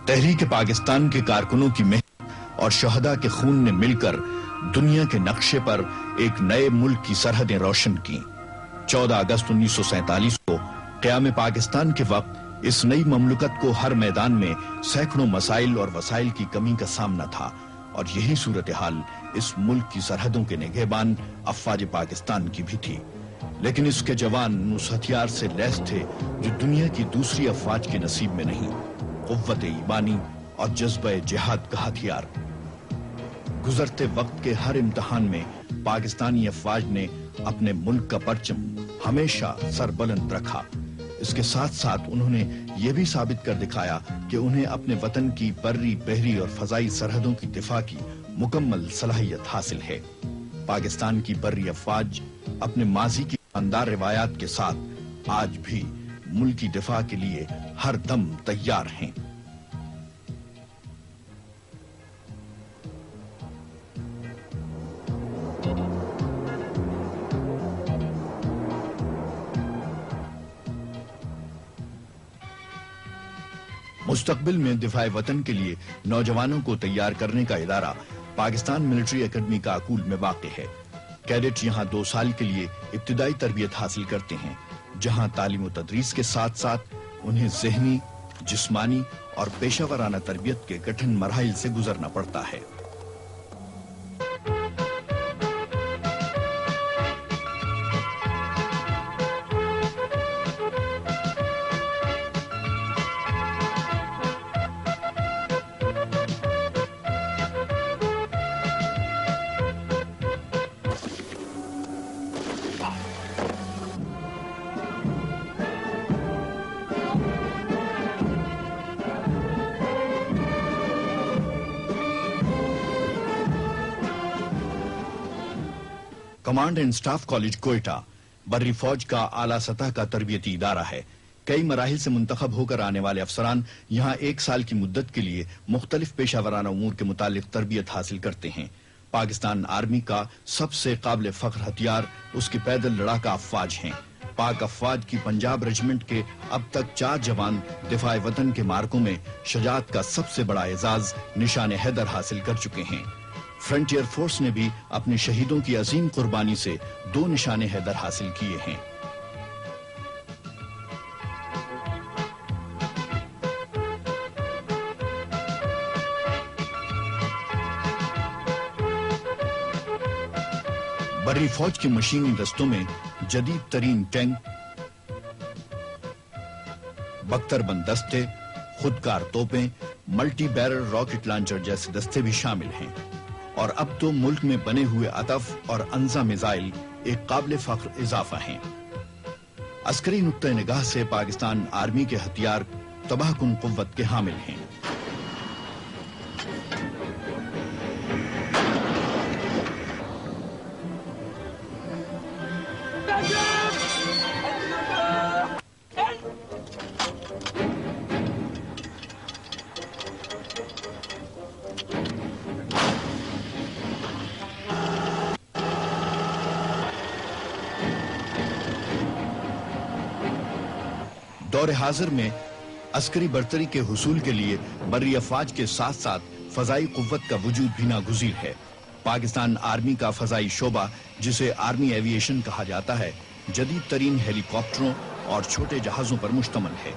تحریک پاکستان کے کارکنوں کی محنت اور شہداء کے خون نے مل کر دنیا کے نقشے پر ایک نئے ملک کی سرحدیں روشن کی۔ 14 اگست 1947 کو قیام پاکستان کے وقت اس نئی مملکت کو ہر میدان میں سینکڑوں مسائل اور وسائل کی کمی کا سامنا تھا، اور یہی صورتحال اس ملک کی سرحدوں کے نگہبان افواج پاکستان کی بھی تھی۔ لیکن اس کے جوان اس ہتھیار سے لیس تھے جو دنیا کی دوسری افواج کے نصیب میں نہیں، قوت ایمانی اور جذبہ جہاد کا ہتھیار۔ گزرتے وقت کے ہر امتحان میں پاکستانی افواج نے اپنے ملک کا پرچم ہمیشہ سربلند رکھا۔ اس کے ساتھ ساتھ انہوں نے یہ بھی ثابت کر دکھایا کہ انہیں اپنے وطن کی بری، بحری اور فضائی سرحدوں کی دفاع کی مکمل صلاحیت حاصل ہے۔ پاکستان کی بری افواج اپنے ماضی کی شاندار روایات کے ساتھ آج بھی ملکی دفاع کے لیے ہر دم تیار ہیں۔ مستقبل میں دفاع وطن کے لیے نوجوانوں کو تیار کرنے کا ادارہ پاکستان ملٹری اکیڈمی کاکول میں واقع ہے۔ کیڈٹ یہاں 2 سال کے لیے ابتدائی تربیت حاصل کرتے ہیں، جہاں تعلیم و تدریس کے ساتھ ساتھ انہیں ذہنی، جسمانی اور پیشہ ورانہ تربیت کے کٹھن مراحل سے گزرنا پڑتا ہے۔ Command and staff college Quetta بری فوج کا اعلیٰ سطح کا تربیتی ادارہ ہے۔ کئی مراحل سے منتخب ہو کر آنے والے افسران یہاں 1 سال کی مدت کے لیے مختلف پیشہ ورانہ امور کے متعلق تربیت حاصل کرتے ہیں۔ پاکستان آرمی کا سب سے قابل فخر ہتھیار اس کی پیدل لڑاکا افواج ہیں۔ پاک افواج کی پنجاب ریجمنٹ کے اب تک 4 جوان دفاع وطن کے مارکوں میں شجاعت کا سب سے بڑا اعزاز نشان حیدر حاصل کر چکے ہیں۔ فرنٹیئر فورس نے بھی اپنے شہیدوں کی عظیم قربانی سے 2 نشان حیدر حاصل کیے ہیں۔ بری فوج کی مشینی دستوں میں جدید ترین ٹینک، بختر بند دستے، خودکار توپیں، ملٹی بیرل راکٹ لانچر جیسے دستے بھی شامل ہیں، اور اب تو ملک میں بنے ہوئے عطف اور انزا میزائل ایک قابل فخر اضافہ ہیں۔ عسکری نقطہ نگاہ سے پاکستان آرمی کے ہتھیار تباہ کن قوت کے حامل ہیں۔ دور حاضر میں عسکری برتری کے حصول کے لیے بری افواج کے ساتھ ساتھ فضائی قوت کا وجود بھی ناگزیر ہے۔ پاکستان آرمی کا فضائی شعبہ، جسے آرمی ایوییشن کہا جاتا ہے، جدید ترین ہیلی کاپٹروں اور چھوٹے جہازوں پر مشتمل ہے۔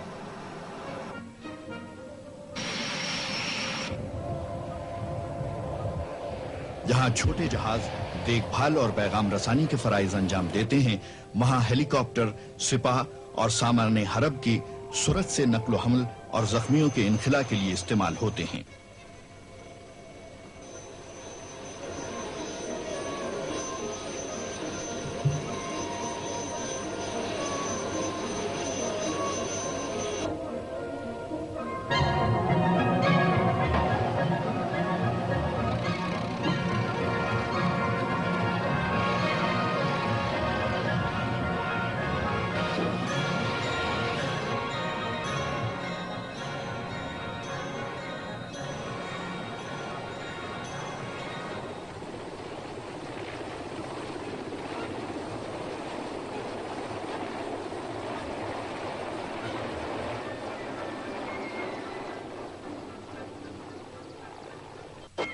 جہاں چھوٹے جہاز دیکھ بھال اور پیغام رسانی کے فرائض انجام دیتے ہیں، وہاں ہیلی کاپٹر سپاہ اور سامان حرب کی سرعت سے نقل و حمل اور زخمیوں کے انخلاء کے لیے استعمال ہوتے ہیں۔